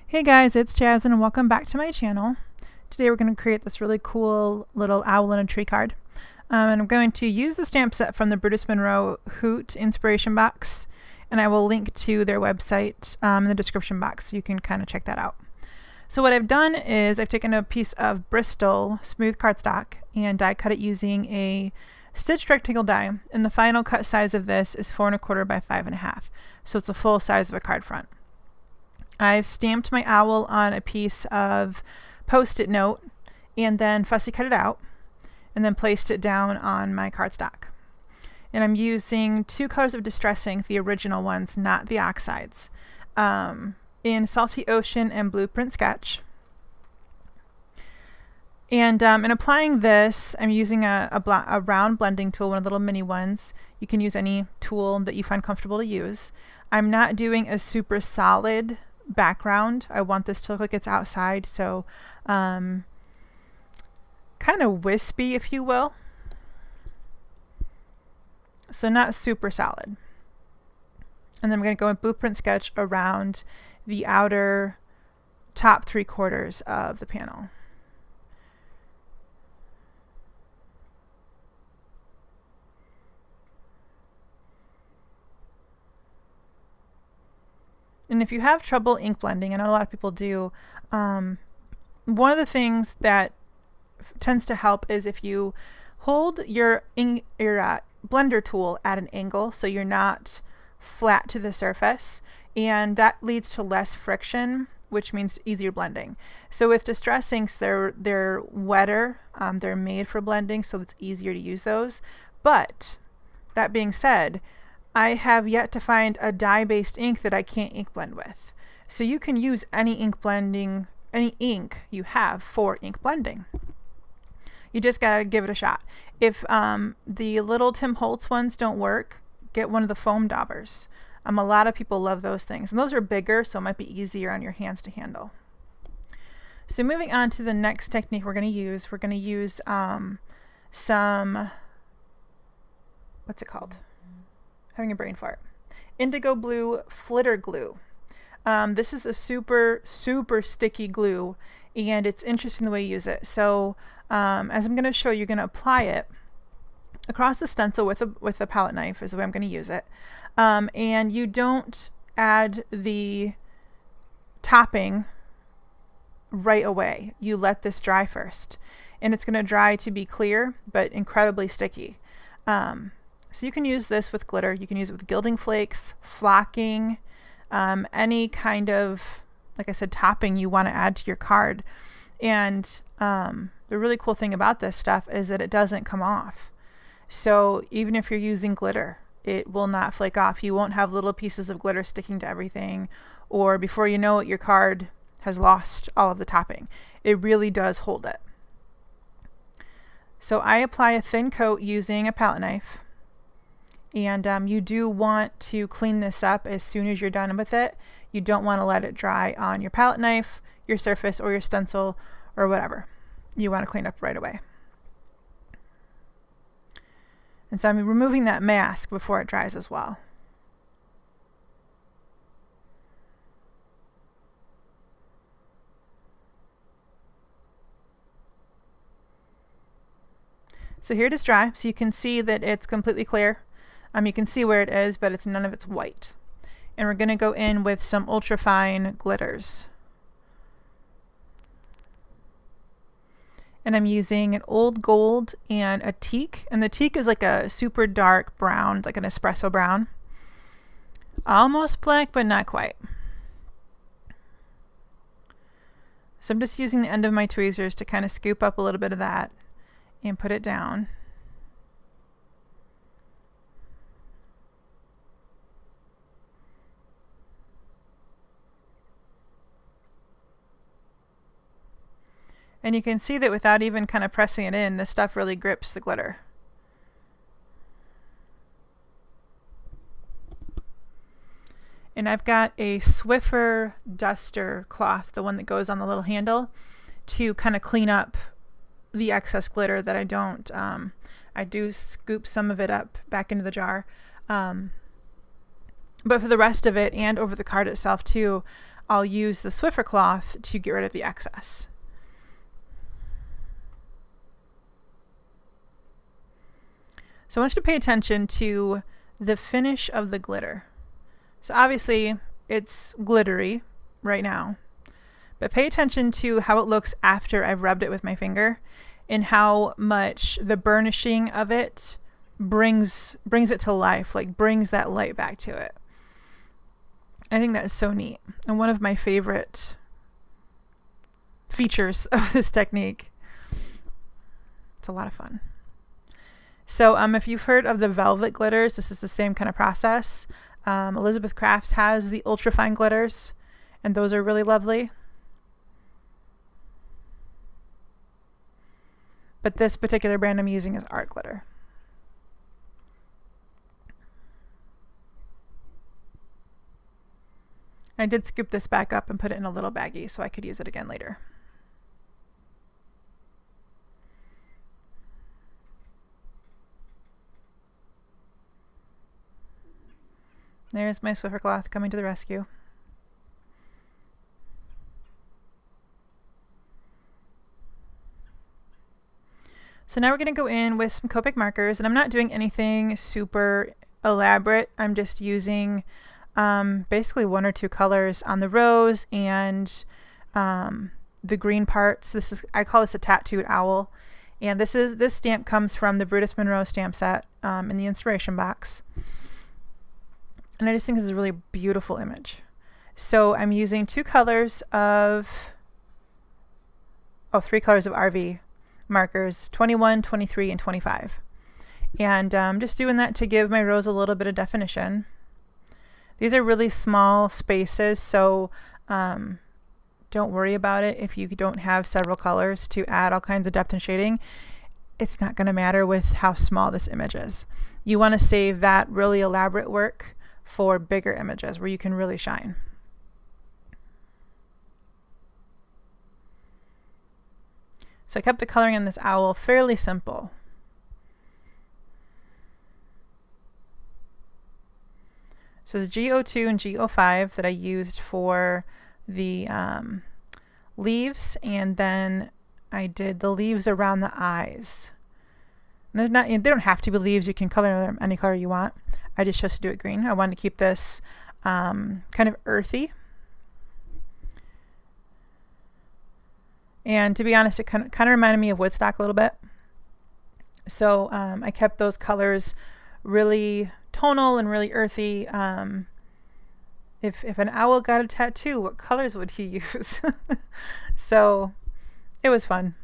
Hey guys, it's Jasmine and welcome back to my channel. Today we're going to create this really cool little owl in a tree card. And I'm going to use the stamp set from the Brutus Monroe Hoot inspiration box, and I will link to their website in the description box so you can kind of check that out. So what I've done is I've taken a piece of Bristol smooth cardstock and die cut it using a stitched rectangle die, and the final cut size of this is 4 1/4 by 5 1/2, so it's a full size of a card front. I've stamped my owl on a piece of post-it note and then fussy cut it out and then placed it down on my cardstock. And I'm using two colors of Distress ink, the original ones, not the oxides, in Salty Ocean and Blueprint Sketch. And in applying this, I'm using a round blending tool, one of the little mini ones. You can use any tool that you find comfortable to use. I'm not doing a super solid background. I want this to look like it's outside, so kind of wispy, if you will. So not super solid. And then I'm going to go in Blueprint Sketch around the outer top 3/4 of the panel. And if you have trouble ink blending, I know a lot of people do, one of the things that tends to help is if you hold your blender tool at an angle so you're not flat to the surface, and that leads to less friction, which means easier blending. So with Distress inks, they're wetter, they're made for blending, so it's easier to use those. But that being said, I have yet to find a dye-based ink that I can't ink blend with. So you can use any ink you have for ink blending. You just gotta give it a shot. If the little Tim Holtz ones don't work, get one of the foam daubers. A lot of people love those things, and those are bigger, so it might be easier on your hands to handle. So moving on to the next technique we're going to use some, what's it called? Having a brain fart. Indigo blue flitter glue. This is a super sticky glue, and it's interesting the way you use it. So as I'm going to show you, you're going to apply it across the stencil with a palette knife is the way I'm going to use it. And you don't add the topping right away. You let this dry first, and it's going to dry to be clear but incredibly sticky. So you can use this with glitter, you can use it with gilding flakes, flocking, any kind of, like I said, topping you want to add to your card. And the really cool thing about this stuff is that it doesn't come off. So even if you're using glitter, it will not flake off. You won't have little pieces of glitter sticking to everything, or before you know it, your card has lost all of the topping. It really does hold it. So I apply a thin coat using a palette knife. And you do want to clean this up as soon as you're done with it. You don't want to let it dry on your palette knife, your surface, or your stencil, or whatever. You want to clean up right away. And so I'm removing that mask before it dries as well. So here it is dry, so you can see that it's completely clear. You can see where it is, but none of it's white. And we're going to go in with some ultrafine glitters. And I'm using an old gold and a teak. And the teak is like a super dark brown, like an espresso brown. Almost black, but not quite. So I'm just using the end of my tweezers to kind of scoop up a little bit of that and put it down. And you can see that without even kind of pressing it in, this stuff really grips the glitter. And I've got a Swiffer duster cloth, the one that goes on the little handle, to kind of clean up the excess glitter that I don't. I do scoop some of it up back into the jar. But for the rest of it and over the card itself too, I'll use the Swiffer cloth to get rid of the excess. So I want you to pay attention to the finish of the glitter. So obviously it's glittery right now, but pay attention to how it looks after I've rubbed it with my finger and how much the burnishing of it brings it to life, like brings that light back to it. I think that is so neat and one of my favorite features of this technique. It's a lot of fun. So if you've heard of the velvet glitters, this is the same kind of process. Elizabeth Crafts has the ultra fine glitters, and those are really lovely. But this particular brand I'm using is Art Glitter. I did scoop this back up and put it in a little baggie so I could use it again later. There's my Swiffer cloth coming to the rescue. So now we're going to go in with some Copic markers, and I'm not doing anything super elaborate. I'm just using basically one or two colors on the rose and the green parts. I call this a tattooed owl, and this stamp comes from the Brutus Monroe stamp set in the inspiration box. And I just think this is a really beautiful image. So I'm using three colors of RV markers, 21, 23, and 25. And I'm just doing that to give my rose a little bit of definition. These are really small spaces, so don't worry about it if you don't have several colors to add all kinds of depth and shading. It's not going to matter with how small this image is. You want to save that really elaborate work for bigger images where you can really shine. So I kept the coloring on this owl fairly simple. So the G02 and G05 that I used for the leaves, and then I did the leaves around the eyes. They don't have to be leaves, you can color them any color you want. I just chose to do it green. I wanted to keep this kind of earthy. And to be honest, it kind of reminded me of Woodstock a little bit. So I kept those colors really tonal and really earthy. If an owl got a tattoo, what colors would he use? So it was fun.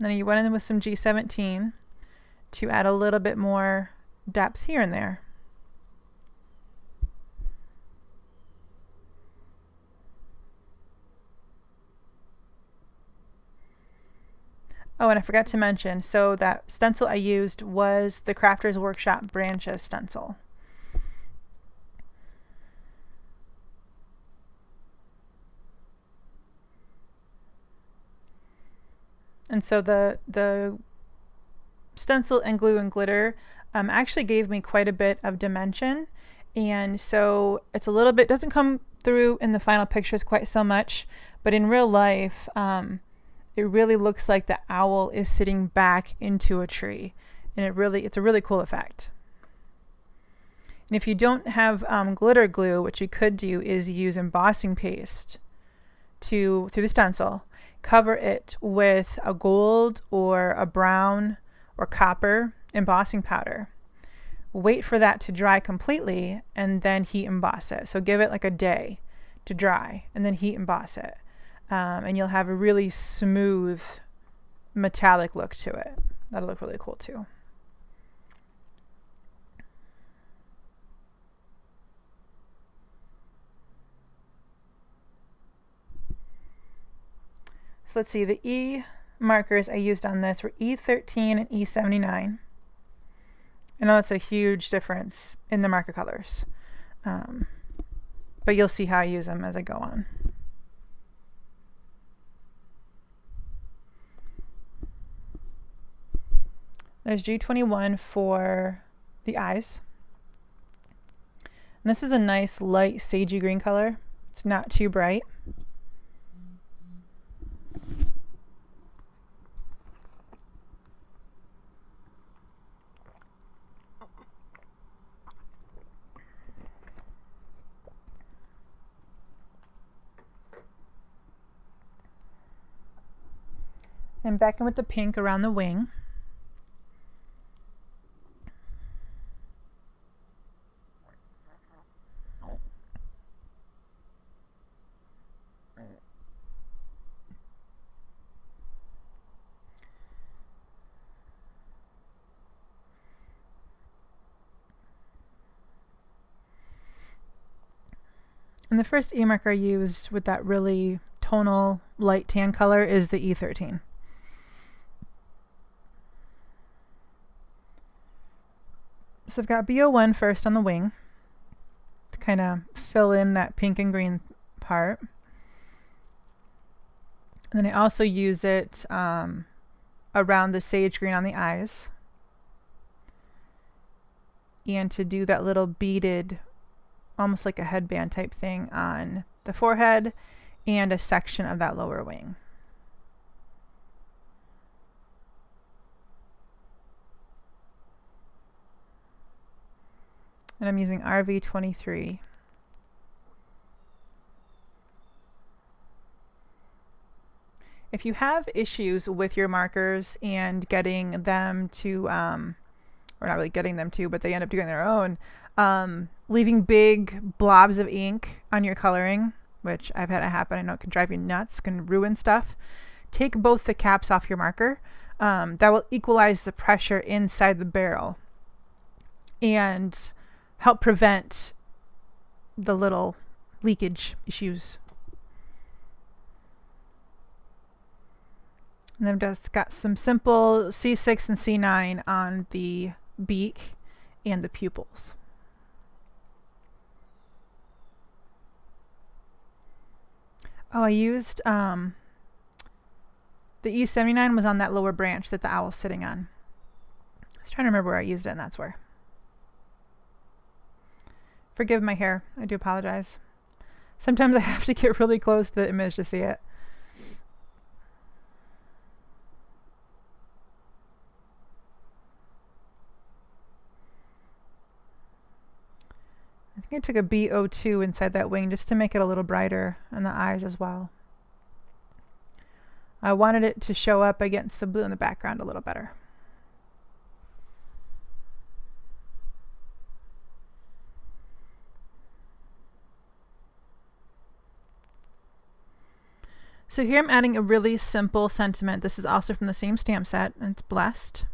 Then you went in with some G17 to add a little bit more depth here and there. Oh, and I forgot to mention, so that stencil I used was the Crafters Workshop Branches stencil. And so the stencil and glue and glitter actually gave me quite a bit of dimension, and so it's a little bit, doesn't come through in the final pictures quite so much, but in real life it really looks like the owl is sitting back into a tree, and it's a really cool effect. And if you don't have glitter glue, what you could do is use embossing paste through the stencil, cover it with a gold or a brown or copper embossing powder. Wait for that to dry completely and then heat emboss it. So give it like a day to dry and then heat emboss it. And you'll have a really smooth metallic look to it. That'll look really cool too. So let's see, the E markers I used on this were E13 and E79. I know that's a huge difference in the marker colors, but you'll see how I use them as I go on. There's G21 for the eyes. And this is a nice light sagey green color. It's not too bright. And back in with the pink around the wing. And the first E marker I used with that really tonal light tan color is the E13. So I've got B01 first on the wing to kind of fill in that pink and green part. And then I also use it around the sage green on the eyes. And to do that little beaded, almost like a headband type thing on the forehead and a section of that lower wing. And I'm using RV23. If you have issues with your markers and getting them to, or not really getting them to, but they end up doing their own, leaving big blobs of ink on your coloring, which I've had it happen. I know it can drive you nuts, can ruin stuff. Take both the caps off your marker. That will equalize the pressure inside the barrel and help prevent the little leakage issues. And I've just got some simple C6 and C9 on the beak and the pupils. Oh, I used the E79 was on that lower branch that the owl's sitting on. I was trying to remember where I used it, and that's where. Forgive my hair. I do apologize. Sometimes I have to get really close to the image to see it. I think I took a B02 inside that wing just to make it a little brighter in the eyes as well. I wanted it to show up against the blue in the background a little better. So here I'm adding a really simple sentiment. This is also from the same stamp set, and it's Blessed.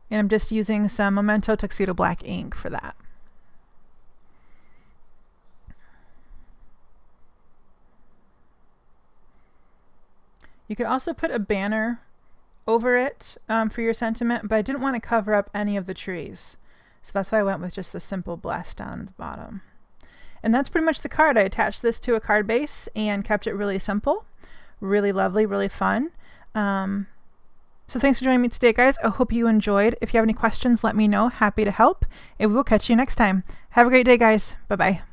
And I'm just using some Memento Tuxedo Black ink for that. You could also put a banner over it for your sentiment, but I didn't want to cover up any of the trees. So that's why I went with just the simple Blessed on the bottom. And that's pretty much the card. I attached this to a card base and kept it really simple, really lovely, really fun. So thanks for joining me today, guys. I hope you enjoyed. If you have any questions, let me know. Happy to help. And we will catch you next time. Have a great day, guys. Bye-bye.